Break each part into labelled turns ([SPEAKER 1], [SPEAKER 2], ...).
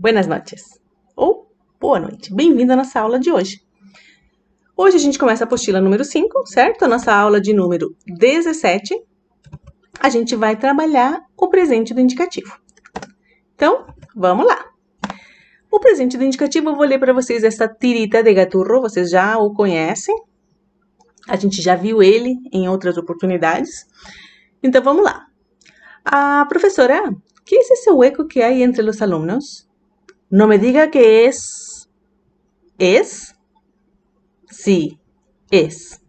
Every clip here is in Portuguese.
[SPEAKER 1] Buenas noches ou boa noite. Bem-vindo à nossa aula de hoje. Hoje a gente começa a apostila número 5, certo? A nossa aula de número 17. A gente vai trabalhar o presente do indicativo. Então, vamos lá. O presente do indicativo, eu vou ler para vocês essa tirita de gaturro, vocês já o conhecem. A gente já viu ele em outras oportunidades. Então, vamos lá. A professora, ¿qué es ese hueco que hay entre los alumnos? No me diga que es... ¿Es? Sí, es.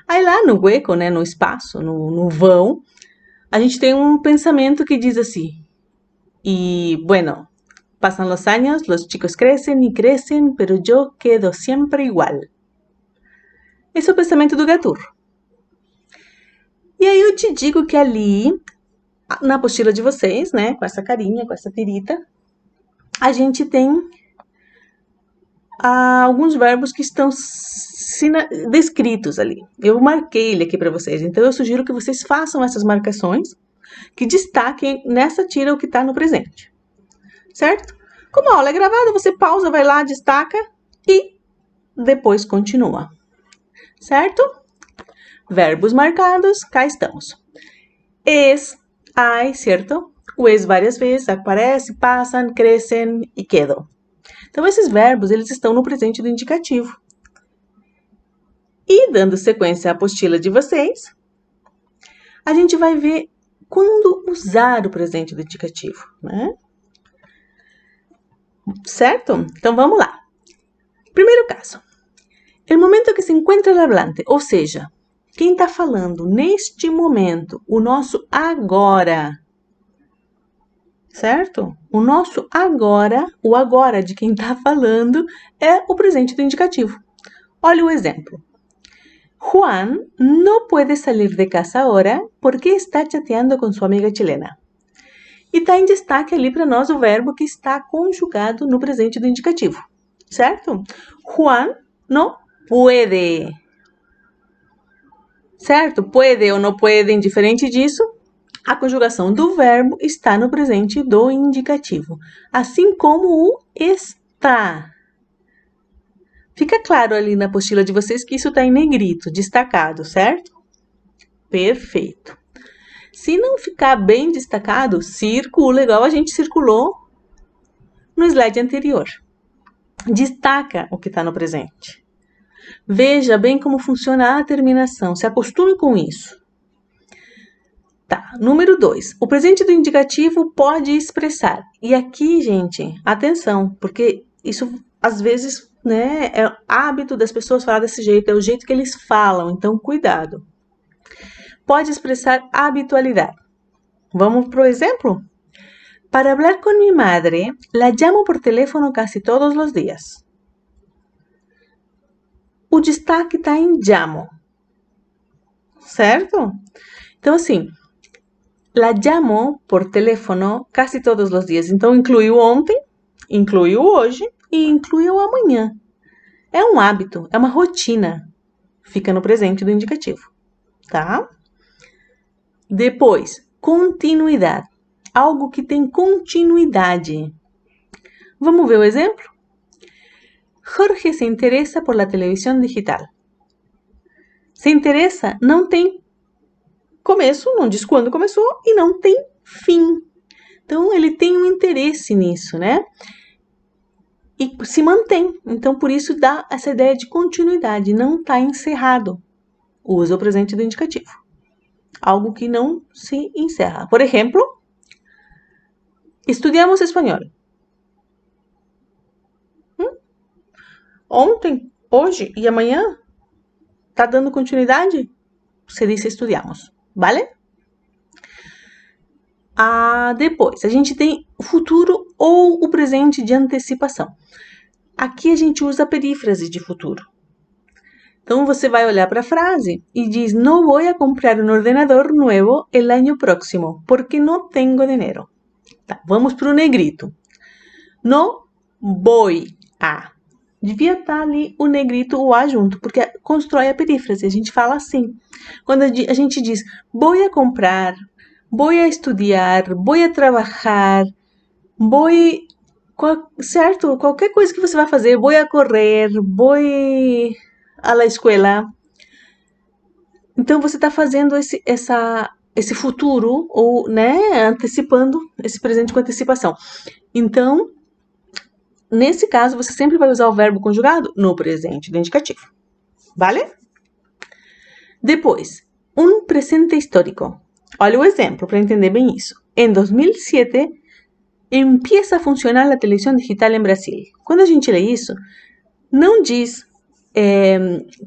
[SPEAKER 1] Aí lá no hueco, né, no espaço, no vão, a gente tem um pensamento que diz assim, y bueno, pasan los años, los chicos crecen y crecen, pero yo quedo siempre igual. Esse é o pensamento do gaturro. E aí eu te digo que ali, na apostila de vocês, né, com essa carinha, com essa tirita, a gente tem alguns verbos que estão descritos ali. Eu marquei ele aqui para vocês, então eu sugiro que vocês façam essas marcações, que destaquem nessa tira o que está no presente, certo? Como a aula é gravada, você pausa, vai lá, destaca e depois continua, certo? Verbos marcados, cá estamos. Es, hay, certo? O es várias vezes, aparece, passam, crescem e quedam. Então, esses verbos, eles estão no presente do indicativo. E, dando sequência à apostila de vocês, a gente vai ver quando usar o presente do indicativo, né? Certo? Então, vamos lá. Primeiro caso. El momento que se encuentra el hablante, ou seja, quem está falando neste momento, o nosso agora, certo? O nosso agora, o agora de quem está falando, é o presente do indicativo. Olha o exemplo. Juan no puede salir de casa ahora porque está chateando con su amiga chilena. E está em destaque ali para nós o verbo que está conjugado no presente do indicativo, certo? Juan no puede. Certo? Puede ou não puede, indiferente disso, a conjugação do verbo está no presente do indicativo, assim como o está. Fica claro ali na apostila de vocês que isso está em negrito, destacado, certo? Perfeito. Se não ficar bem destacado, circula igual a gente circulou no slide anterior. Destaca o que está no presente. Veja bem como funciona a terminação, se acostume com isso. Tá, número 2. O presente do indicativo pode expressar. E aqui, gente, atenção, porque isso às vezes, né, é hábito das pessoas falar desse jeito, é o jeito que eles falam, então cuidado. Pode expressar habitualidade. Vamos pro exemplo? Para hablar con mi madre, la llamo por teléfono casi todos los días. O destaque está em llamo, certo? Então, assim, la llamo por teléfono casi todos los días. Então, inclui o ontem, inclui o hoje e inclui o amanhã. É um hábito, é uma rotina. Fica no presente do indicativo, tá? Depois, continuidade. Algo que tem continuidade. Vamos ver o exemplo? Jorge se interessa por la televisión digital. Se interessa não tem começo, não diz quando começou e não tem fim. Então, ele tem um interesse nisso, né? E se mantém. Então, por isso dá essa ideia de continuidade. Não está encerrado. Usa o presente do indicativo. Algo que não se encerra. Por exemplo, estudiamos espanhol. Ontem, hoje e amanhã, tá dando continuidade? Se diz estudiamos, vale? Depois, a gente tem o futuro ou o presente de antecipação. Aqui a gente usa a perífrase de futuro. Então, você vai olhar para a frase e diz, no voy a comprar un ordenador nuevo el año próximo, porque no tengo dinero. Tá, vamos para o negrito. No voy a. Devia estar ali o negrito, o a junto, porque constrói a perífrase. A gente fala assim. Quando a gente diz, voy a comprar, voy a estudiar, voy a trabajar, voy certo? Qualquer coisa que você vai fazer, vou a correr, vou a la escuela. Então, você está fazendo esse futuro, ou, né, antecipando esse presente com antecipação. Então, nesse caso, você sempre vai usar o verbo conjugado no presente do indicativo. Vale? Depois, um presente histórico. Olha o exemplo para entender bem isso. Em 2007, empieza a funcionar a televisão digital em Brasil. Quando a gente lê isso, não diz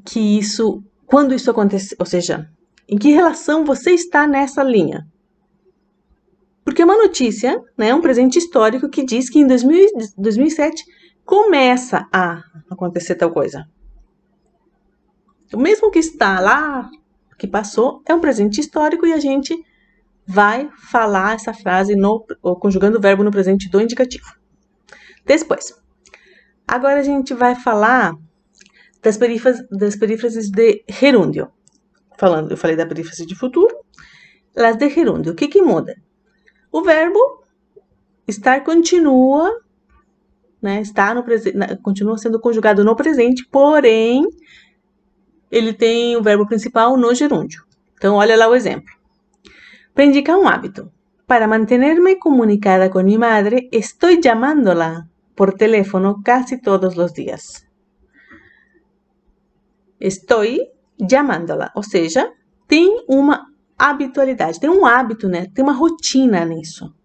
[SPEAKER 1] que isso, quando isso aconteceu, ou seja, em que relação você está nessa linha. Porque é uma notícia, né, um presente histórico que diz que em 2007 começa a acontecer tal coisa. O mesmo que está lá, que passou, é um presente histórico e a gente vai falar essa frase conjugando o verbo no presente do indicativo. Depois, agora a gente vai falar das perífrases de gerúndio. Eu falei da perífrase de futuro, las de gerúndio. O que muda? O verbo estar continua, né, continua sendo conjugado no presente, porém, ele tem o verbo principal no gerúndio. Então, olha lá o exemplo. Para indicar um hábito. Para mantenerme comunicada con mi madre, estoy llamándola por teléfono casi todos los días. Estoy llamándola, ou seja, tem uma habitualidade, tem um hábito, né? Tem uma rotina nisso.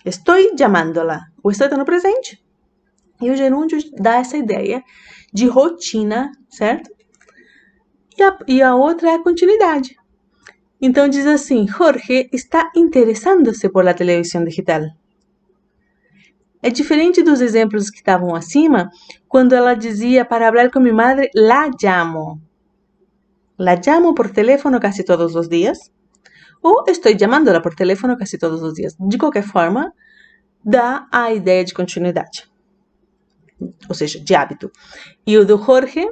[SPEAKER 1] Estoy llamándola. O estoy está no presente. E o gerúndio dá essa ideia de rotina, certo? E a outra é a continuidade. Então diz assim, Jorge está interessándose por la televisão digital. É diferente dos exemplos que estavam acima, quando ela dizia, para hablar com minha madre, la llamo. La llamo por teléfono casi todos os dias. Ou estou llamándola por teléfono casi todos os dias. De qualquer forma, dá a ideia de continuidade. Ou seja, de hábito. E o do Jorge,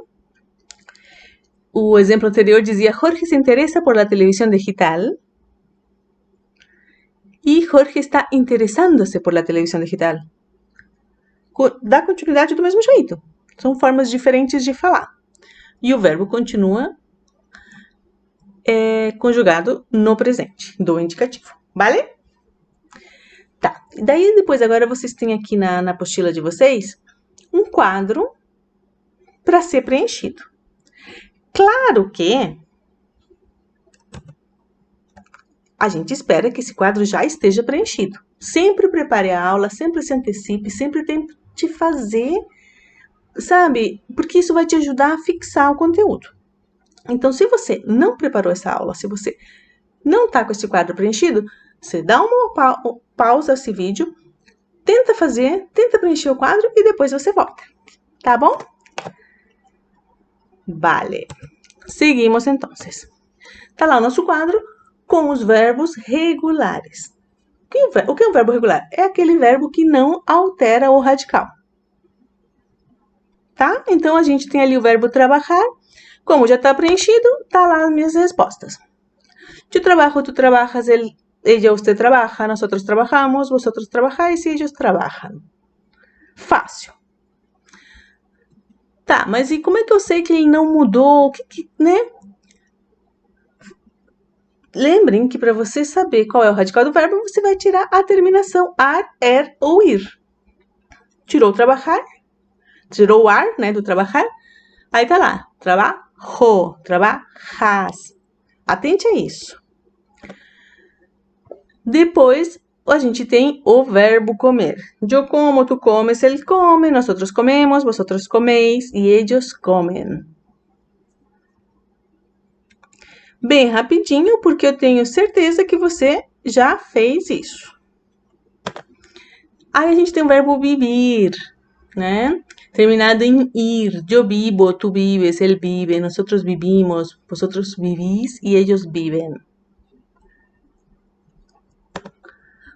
[SPEAKER 1] o exemplo anterior dizia, Jorge se interessa por la televisão digital. E Jorge está interessándose por la televisão digital. Dá continuidade do mesmo jeito. São formas diferentes de falar. E o verbo continua conjugado no presente do indicativo. Vale? Tá. Daí, depois, agora vocês têm aqui na apostila de vocês um quadro para ser preenchido. Claro que a gente espera que esse quadro já esteja preenchido. Sempre prepare a aula, sempre se antecipe, sempre tente fazer, sabe? Porque isso vai te ajudar a fixar o conteúdo. Então, se você não preparou essa aula, se você não está com esse quadro preenchido, você dá uma pausa esse vídeo, tenta preencher o quadro e depois você volta. Tá bom? Vale. Seguimos, então. Tá lá o nosso quadro com os verbos regulares. O que é um verbo regular? É aquele verbo que não altera o radical. Tá? Então, a gente tem ali o verbo trabalhar. Como já está preenchido, tá lá as minhas respostas. Yo trabajo, tú trabajas, ella, usted trabaja, nosotros trabajamos, vosotros trabajáis e ellos trabalham. Fácil. Tá, mas e como é que eu sei que ele não mudou? Né? Lembrem que para você saber qual é o radical do verbo, você vai tirar a terminação ar, ou ir. Tirou o trabalhar, tirou o ar, né, do trabalhar. Aí tá lá, trabajo, trabajas. Atente a isso. Depois, a gente tem o verbo comer. Eu como, tu comes, ele come, nós comemos, vosotros comeis e ellos comem. Bem rapidinho, porque eu tenho certeza que você já fez isso. Aí a gente tem o verbo vivir, né? Terminado em ir. Eu vivo, tu vives, ele vive, nós vivimos, vosotros vivís e ellos viven.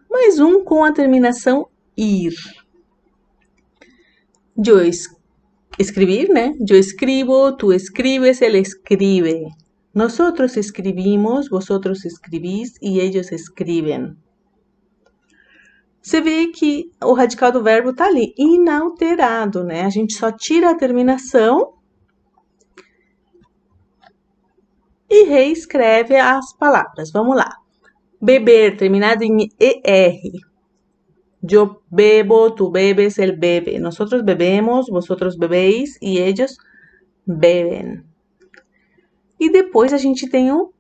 [SPEAKER 1] Mais um com a terminação ir. Eu escrever, né? Eu escribo, tu escribes, ele escribe. Nosotros escribimos, vosotros escribís e ellos escriben. Você vê que o radical do verbo tá ali, inalterado, né? A gente só tira a terminação e reescreve as palavras. Vamos lá. Beber, terminado em ER. Yo bebo, tú bebes, él bebe. Nosotros bebemos, vosotros bebéis e ellos bebem. E depois a gente tem o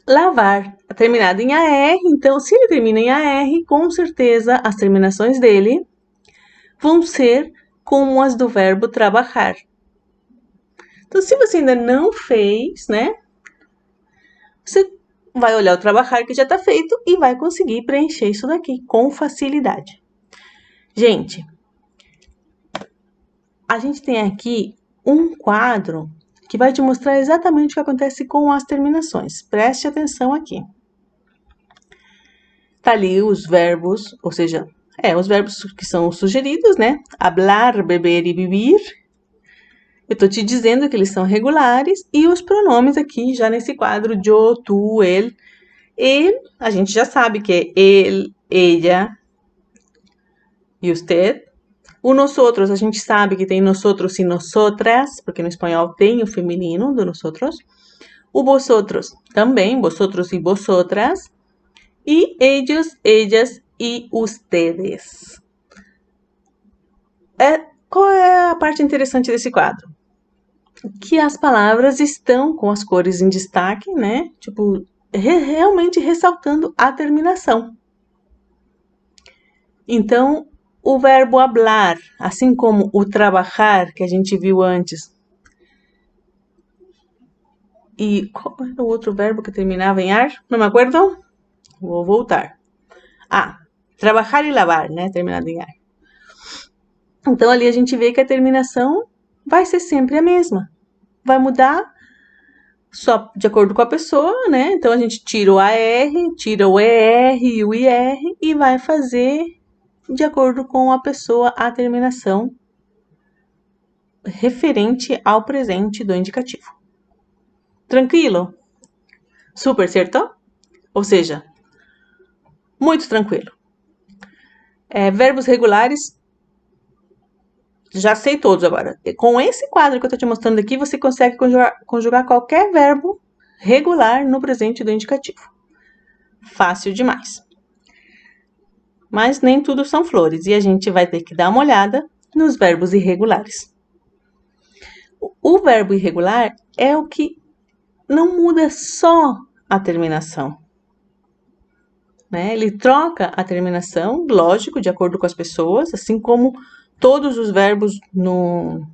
[SPEAKER 1] lavar, terminado em AR. Então, se ele termina em AR, com certeza as terminações dele vão ser como as do verbo trabalhar. Então, se você ainda não fez, né? Você vai olhar o trabalhar que já está feito e vai conseguir preencher isso daqui com facilidade. Gente, a gente tem aqui um quadro que vai te mostrar exatamente o que acontece com as terminações. Preste atenção aqui. Tá ali os verbos, ou seja, os verbos que são sugeridos, né? Hablar, beber e vivir. Eu tô te dizendo que eles são regulares e os pronomes aqui já nesse quadro yo, tu, ele. Ele, a gente já sabe que é ele, ella e usted. O nosotros, a gente sabe que tem nosotros e nosotras, porque no espanhol tem o feminino do nosotros. O vosotros também, vosotros e vosotras. E ellos, ellas e ustedes. Qual é a parte interessante desse quadro? Que as palavras estão com as cores em destaque, né? Tipo, realmente ressaltando a terminação. Então, o verbo hablar, assim como o trabalhar, que a gente viu antes. E qual era o outro verbo que terminava em ar? Não me acuerdo? Vou voltar. Trabalhar e lavar, né? Terminado em ar. Então, ali a gente vê que a terminação vai ser sempre a mesma. Vai mudar só de acordo com a pessoa, né? Então, a gente tira o AR, tira o ER e o IR e vai fazer de acordo com a pessoa a terminação referente ao presente do indicativo. Tranquilo? Super, certo? Ou seja, muito tranquilo. Verbos regulares, já sei todos agora. Com esse quadro que eu estou te mostrando aqui, você consegue conjugar qualquer verbo regular no presente do indicativo. Fácil demais. Mas nem tudo são flores e a gente vai ter que dar uma olhada nos verbos irregulares. O verbo irregular é o que não muda só a terminação. Né? Ele troca a terminação, lógico, de acordo com as pessoas, assim como todos os verbos do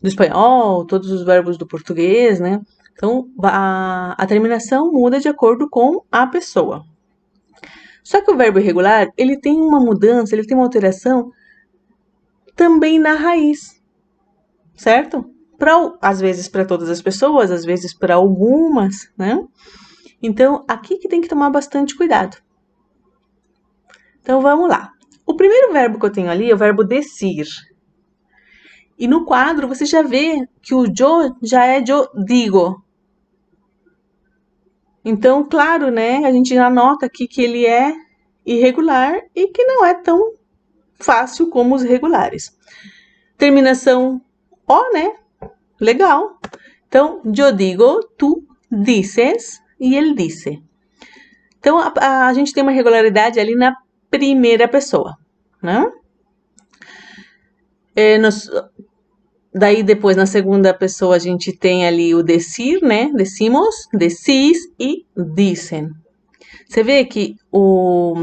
[SPEAKER 1] espanhol, todos os verbos do português, né? Então, a terminação muda de acordo com a pessoa. Só que o verbo irregular, ele tem uma mudança, ele tem uma alteração também na raiz, certo? Às vezes para todas as pessoas, às vezes para algumas, né? Então, aqui que tem que tomar bastante cuidado. Então, vamos lá. O primeiro verbo que eu tenho ali é o verbo decir. E no quadro, você já vê que o yo já é yo digo. Então, claro, né? A gente já nota aqui que ele é irregular e que não é tão fácil como os regulares. Terminação O, né? Legal. Então, yo digo, tu dices e ele disse. Então, a gente tem uma regularidade ali na primeira pessoa, né? Daí, depois, na segunda pessoa, a gente tem ali o decir, né? Decimos, decis e dicen. Você vê que o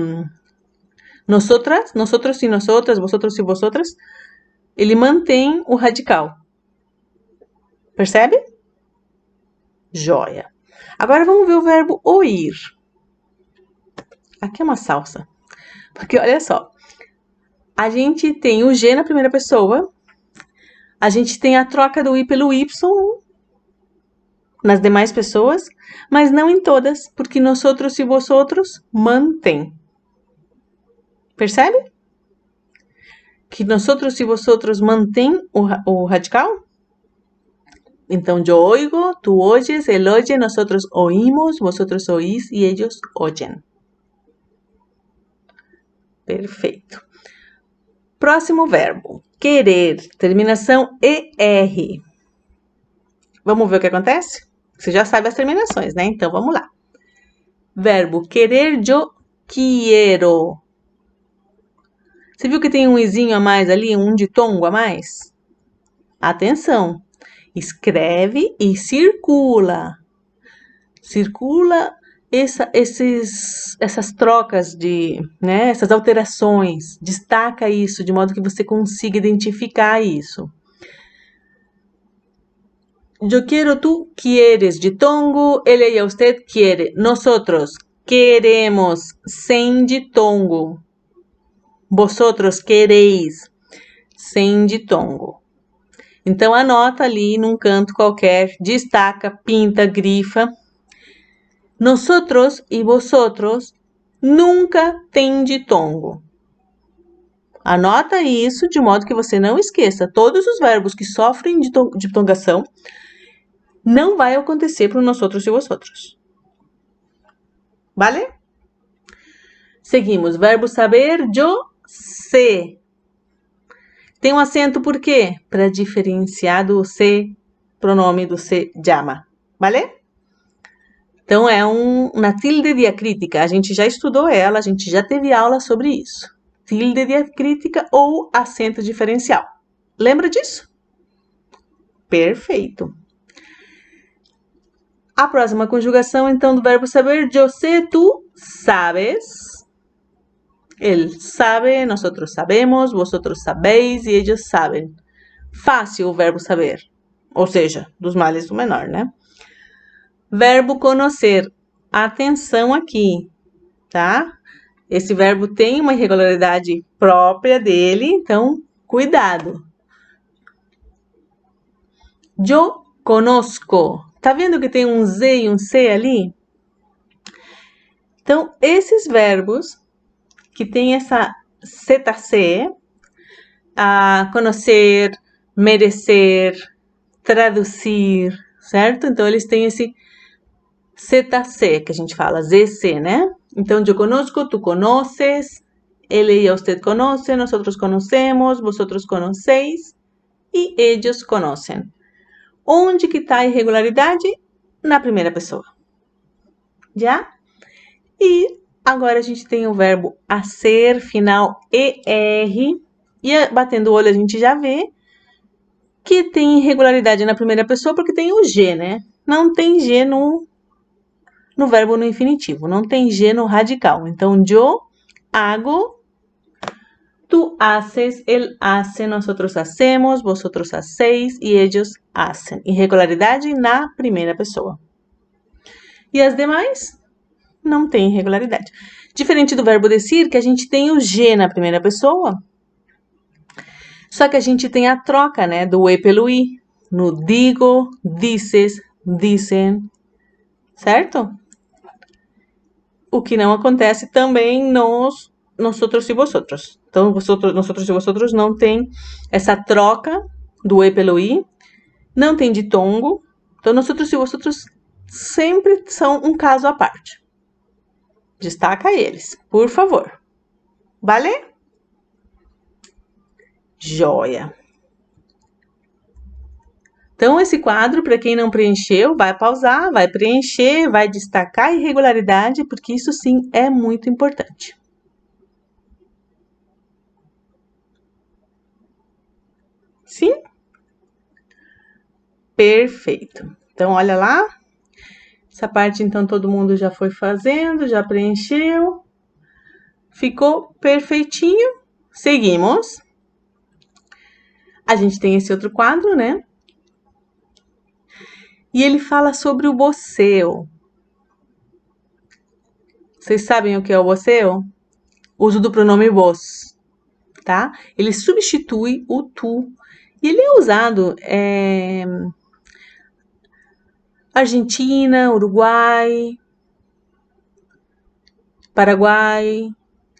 [SPEAKER 1] nosotras, nosotros e nosotras, vosotros e vosotras, ele mantém o radical. Percebe? Joia. Agora, vamos ver o verbo ouvir. Aqui é uma salsa. Porque, olha só. A gente tem o G na primeira pessoa. A gente tem a troca do I pelo Y nas demais pessoas, mas não em todas, porque nosotros e vosotros mantém. Percebe? Que nosotros e vosotros mantém o radical? Então, yo oigo, tú oyes, él oye, nosotros oímos, vosotros oís y ellos oyen. Perfeito. Próximo verbo, querer, terminação ER. Vamos ver o que acontece? Você já sabe as terminações, né? Então, vamos lá. Verbo querer, yo quiero. Você viu que tem um izinho a mais ali, um ditongo a mais? Atenção, escreve e circula. Circula essas trocas né, essas alterações. Destaca isso, de modo que você consiga identificar isso. Yo quiero, tú quieres, ditongo, ella y usted quiere. Nosotros queremos, sem ditongo. Vosotros quereis, sem ditongo. Então, anota ali num canto qualquer, destaca, pinta, grifa. Nosotros e vosotros nunca tem ditongo. Anota isso de modo que você não esqueça. Todos os verbos que sofrem ditongação não vai acontecer para o nosotros e vosotros. Vale? Seguimos. Verbo saber, yo sé. Tem um acento por quê? Para diferenciar do se, pronome do se llama. Vale? Então, é uma tilde diacrítica. A gente já estudou ela, a gente já teve aula sobre isso. Tilde diacrítica ou acento diferencial. Lembra disso? Perfeito. A próxima conjugação, então, do verbo saber, yo sé, tú sabes. Él sabe, nosotros sabemos, vosotros sabéis e ellos sabem. Fácil o verbo saber. Ou seja, dos males do menor, né? Verbo conhecer. Atenção aqui, tá? Esse verbo tem uma irregularidade própria dele, então, cuidado. Yo conozco. Tá vendo que tem um Z e um C ali? Então, esses verbos que tem essa ZC, conhecer, merecer, traduzir, certo? Então, eles têm esse ZC, que a gente fala, ZC, né? Então, yo conozco, tú conoces, él y usted conocen, nosotros conocemos, vosotros conocéis e ellos conocem. Onde que está a irregularidade? Na primeira pessoa. Já? E agora a gente tem o verbo a ser, final ER. E batendo o olho a gente já vê que tem irregularidade na primeira pessoa porque tem o G, né? Não tem G no verbo no infinitivo. Não tem G no radical. Então, yo hago, tú haces, él hace, nosotros hacemos, vosotros hacéis e ellos hacen. Irregularidade na primeira pessoa. E as demais? Não tem irregularidade. Diferente do verbo decir, que a gente tem o G na primeira pessoa, só que a gente tem a troca, né, do E pelo I, no digo, dices, dicen, certo? O que não acontece também nos nosotros e vosotros. Então, nosotros e vosotros não tem essa troca do E pelo I, não tem ditongo. Então, nosotros e vosotros sempre são um caso à parte. Destaca eles, por favor. Vale? Joia. Então, esse quadro, para quem não preencheu, vai pausar, vai preencher, vai destacar a irregularidade, porque isso sim é muito importante. Sim? Perfeito. Então, olha lá. Essa parte, então, todo mundo já foi fazendo, já preencheu. Ficou perfeitinho. Seguimos. A gente tem esse outro quadro, né? E ele fala sobre o voceu. Vocês sabem o que é o voceu? Uso do pronome vos, tá? Ele substitui o tu. E ele é usado Argentina, Uruguai, Paraguai,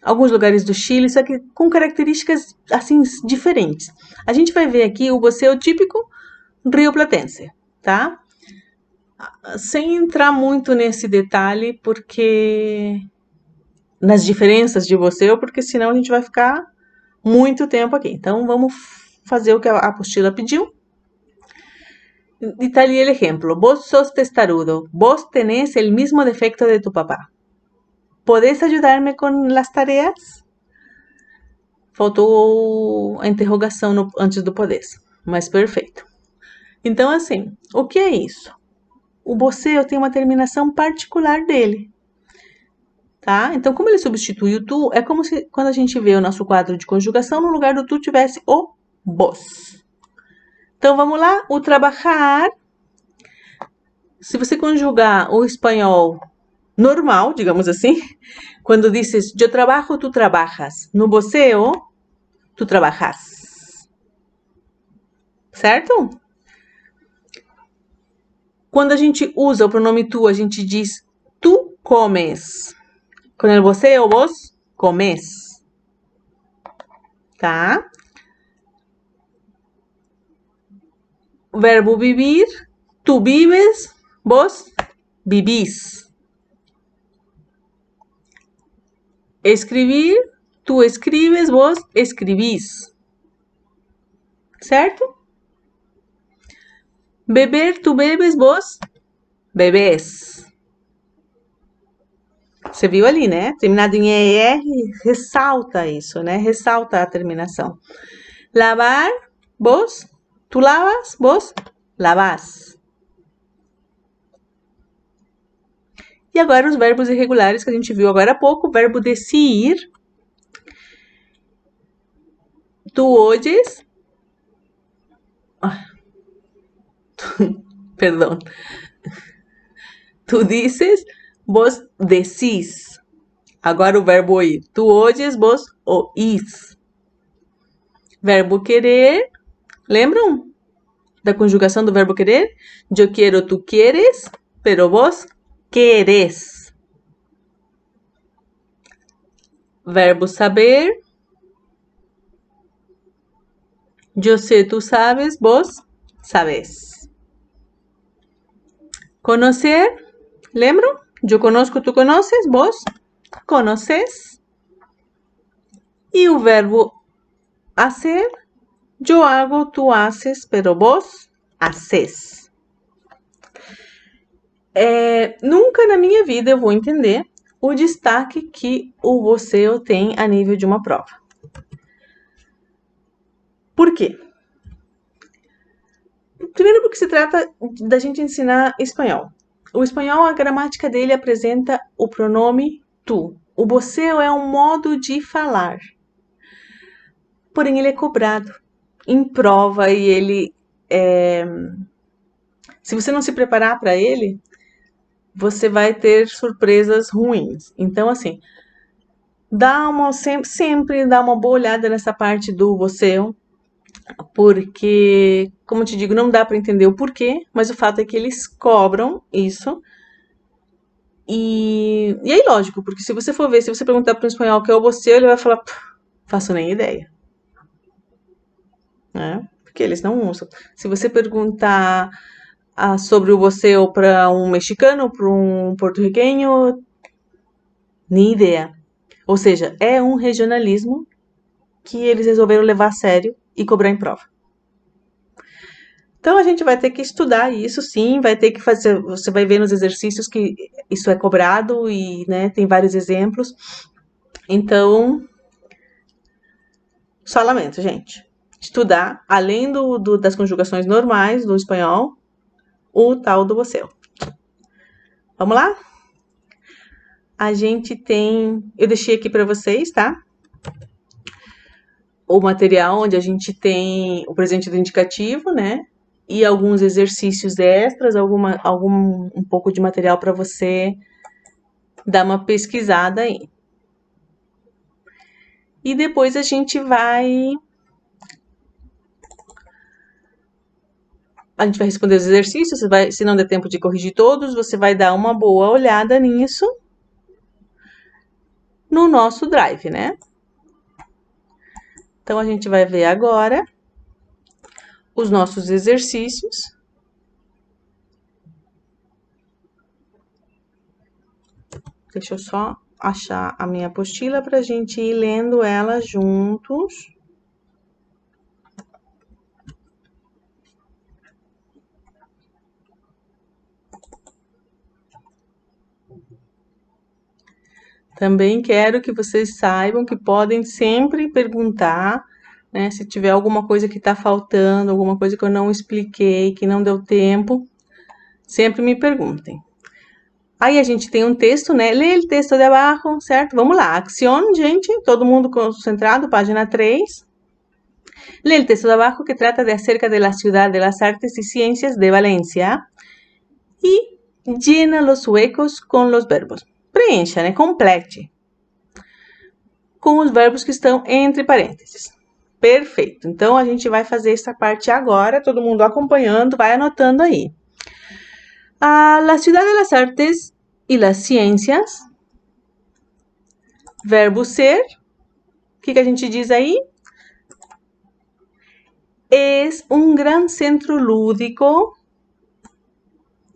[SPEAKER 1] alguns lugares do Chile, só que com características assim diferentes. A gente vai ver aqui o voceu típico rioplatense, tá? Sem entrar muito nesse detalhe, porque nas diferenças de você, porque senão a gente vai ficar muito tempo aqui. Então, vamos fazer o que a apostila pediu. Está ali el ejemplo. Vos sos testarudo. Vos tenés el mismo defecto de tu papá. ¿Podés ayudarme con las tareas? Faltou a interrogação antes do podés. Mas perfeito. Então, assim, o que é isso? O você tem uma terminação particular dele. Tá? Então, como ele substitui o tu, é como se quando a gente vê o nosso quadro de conjugação, no lugar do tu tivesse o vos. Então, vamos lá. O trabalhar. Se você conjugar o espanhol normal, digamos assim, quando dizes eu trabalho, tu trabalhas. No você, tu trabalhas. Certo? Quando a gente usa o pronome tu, a gente diz tu comes. Com el você ou vos, comes. Tá? O verbo vivir, tu vives, vos vivís. Escrever, tu escribes, vos escribís. Certo? Beber, tu bebes, vos bebês. Você viu ali, né? Terminado em ER, ressalta isso, né? Ressalta a terminação. Lavar, vos, tu lavas, vos lavas. E agora os verbos irregulares que a gente viu agora há pouco. O verbo decir. Tu oyes. Perdão. Tu dices, vos decís. Agora o verbo oír. Tu oyes, vos oís. Verbo querer. Lembram da conjugação do verbo querer? Eu quero, tu quieres, pero vos querés. Verbo saber. Eu sei, tu sabes, vos sabes. Conocer. Lembram? Eu conosco, tu conoces, vos conoces. E o verbo hacer. Eu hago, tu haces, pero vos haces. Nunca na minha vida eu vou entender o destaque que o você tem a nível de uma prova. Por quê? Primeiro porque se trata da gente ensinar espanhol. O espanhol, a gramática dele apresenta o pronome tu. O você é um modo de falar. Porém, ele é cobrado em prova e ele se você não se preparar para ele, você vai ter surpresas ruins. Então, assim, sempre dá uma boa olhada nessa parte do você, porque, como eu te digo, não dá para entender o porquê, mas o fato é que eles cobram isso. E aí, lógico, porque se você for ver, se você perguntar para um espanhol que é o você, ele vai falar, faço nem ideia. Né? Porque eles não usam. Se você perguntar sobre o você ou para um mexicano, para um porto-riquenho, nem ideia. Ou seja, é um regionalismo que eles resolveram levar a sério e cobrar em prova. Então a gente vai ter que estudar isso, sim, vai ter que fazer, você vai ver nos exercícios que isso é cobrado e, né, tem vários exemplos. Então, só lamento, gente. Estudar, além das conjugações normais do espanhol, o tal do você. Vamos lá? A gente tem, eu deixei aqui para vocês, tá? O material onde a gente tem o presente do indicativo, né? E alguns exercícios extras, um pouco de material para você dar uma pesquisada aí. E depois a gente vai responder os exercícios, se não der tempo de corrigir todos, você vai dar uma boa olhada nisso no nosso Drive, né? Então, a gente vai ver agora os nossos exercícios. Deixa eu só achar a minha apostila para a gente ir lendo ela juntos. Também quero que vocês saibam que podem sempre perguntar, né, se tiver alguma coisa que está faltando, alguma coisa que eu não expliquei, que não deu tempo, sempre me perguntem. Aí a gente tem um texto, né? Lê o texto de abaixo, certo? Vamos lá. Ação, gente. Todo mundo concentrado, página 3. Lê o texto de abaixo que trata de acerca de la ciudad de las artes y ciencias de Valencia. Y llena los huecos con los verbos. Preencha, né? Complete. Com os verbos que estão entre parênteses. Perfeito. Então, a gente vai fazer essa parte agora. Todo mundo acompanhando, vai anotando aí. A la ciudad de las artes y las ciencias, verbo ser, o que a gente diz aí? Es un gran centro lúdico,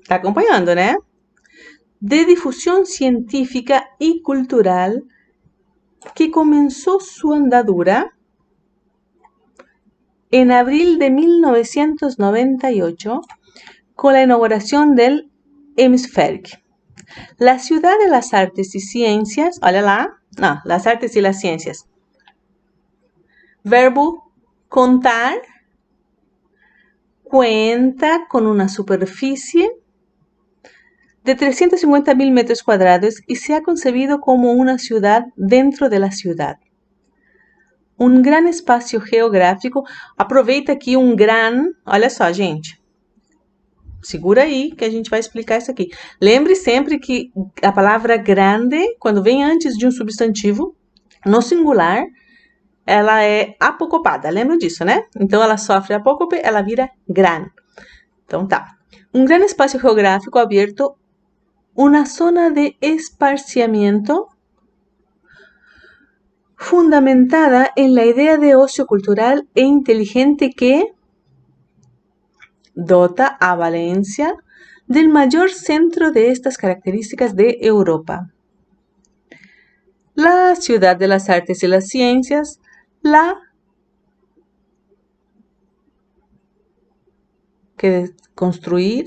[SPEAKER 1] está acompanhando, né? De difusión científica y cultural que comenzó su andadura en abril de 1998 con la inauguración del Hemisféric. La ciudad de las artes y ciencias, olha lá, no, las artes y las ciencias. Verbo contar, cuenta con una superficie de 350.000 metros cuadrados y se ha concebido como una ciudad dentro de la ciudad. Um grande espaço geográfico. Aproveita aqui um gran. Olha só, gente. Segura aí que a gente vai explicar isso aqui. Lembre sempre que a palavra grande, quando vem antes de um substantivo, no singular, ela é apocopada. Lembra disso, né? Então, ela sofre apócope, ela vira gran. Então, tá. Um grande espaço geográfico aberto, uma zona de esparciamiento fundamentada en la idea de ocio cultural e inteligente que dota a Valencia del mayor centro de estas características de Europa. La ciudad de las artes y las ciencias, constituir.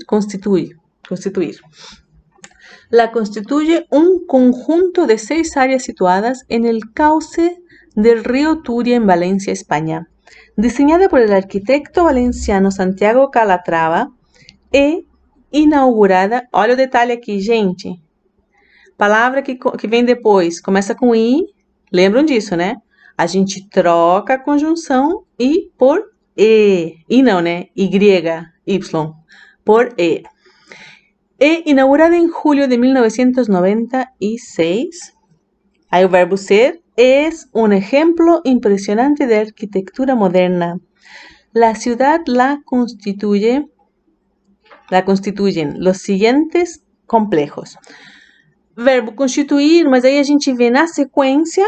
[SPEAKER 1] La constituye un conjunto de 6 áreas situadas en el cauce del río Turia en Valencia, España, diseñada por el arquitecto valenciano Santiago Calatrava e inaugurada, olha o detalhe aqui, gente, palavra que vem depois, começa com I, lembram disso, né? A gente troca a conjunção I por E, I não, né? Y, por E. Inaugurada en julio de 1996, hay el verbo ser, es un ejemplo impresionante de arquitectura moderna. La ciudad la constituyen los siguientes complejos. Verbo constituir, mas aí a gente vê na sequência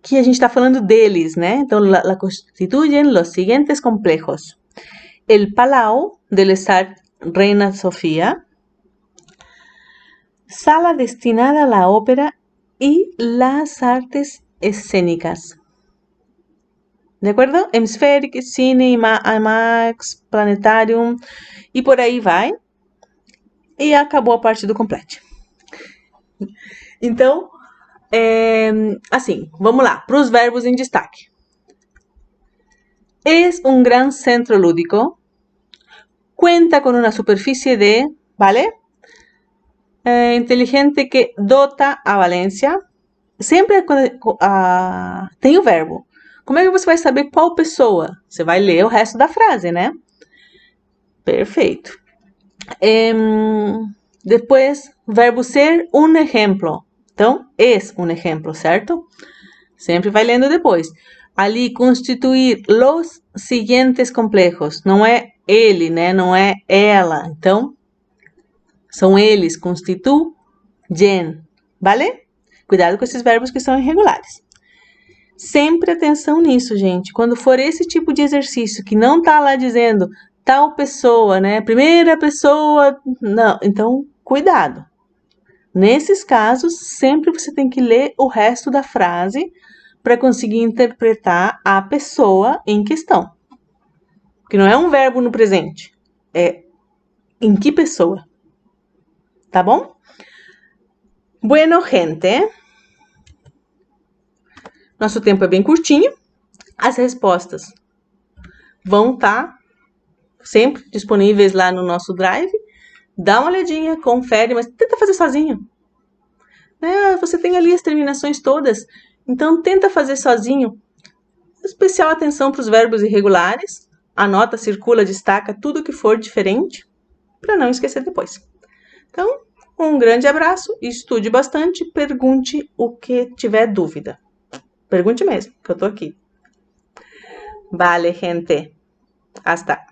[SPEAKER 1] que a gente está falando deles, né? Então, la constituyen los siguientes complejos. El Palau del Estar Reina Sofía, sala destinada a la ópera y las artes escénicas. ¿De acuerdo? Hemisféric, Cine, IMAX, Planetarium, e por aí vai. E acabou a parte do complete. Então, assim, vamos lá, para os verbos em destaque. Es un gran centro lúdico. Cuenta con una superficie de, ¿vale? Inteligente que dota a Valência. Sempre tem o verbo. Como é que você vai saber qual pessoa? Você vai ler o resto da frase, né? Perfeito. Depois, verbo ser um exemplo. Então, es um exemplo, certo? Sempre vai lendo depois. Ali, constituir los siguientes complejos. Não é ele, né? Não é ela. Então, são eles, constituyen, vale? Cuidado com esses verbos que são irregulares. Sempre atenção nisso, gente. Quando for esse tipo de exercício que não tá lá dizendo tal pessoa, né? Primeira pessoa, não. Então, cuidado. Nesses casos, sempre você tem que ler o resto da frase para conseguir interpretar a pessoa em questão. Porque não é um verbo no presente, é em que pessoa. Tá bom? Bueno, gente. Nosso tempo é bem curtinho. As respostas vão estar sempre disponíveis lá no nosso Drive. Dá uma olhadinha, confere, mas tenta fazer sozinho. Você tem ali as terminações todas, então tenta fazer sozinho. Especial atenção para os verbos irregulares. Anota, circula, destaca tudo que for diferente para não esquecer depois. Então, um grande abraço, estude bastante, pergunte o que tiver dúvida. Pergunte mesmo, que eu tô aqui. Vale, gente. Hasta.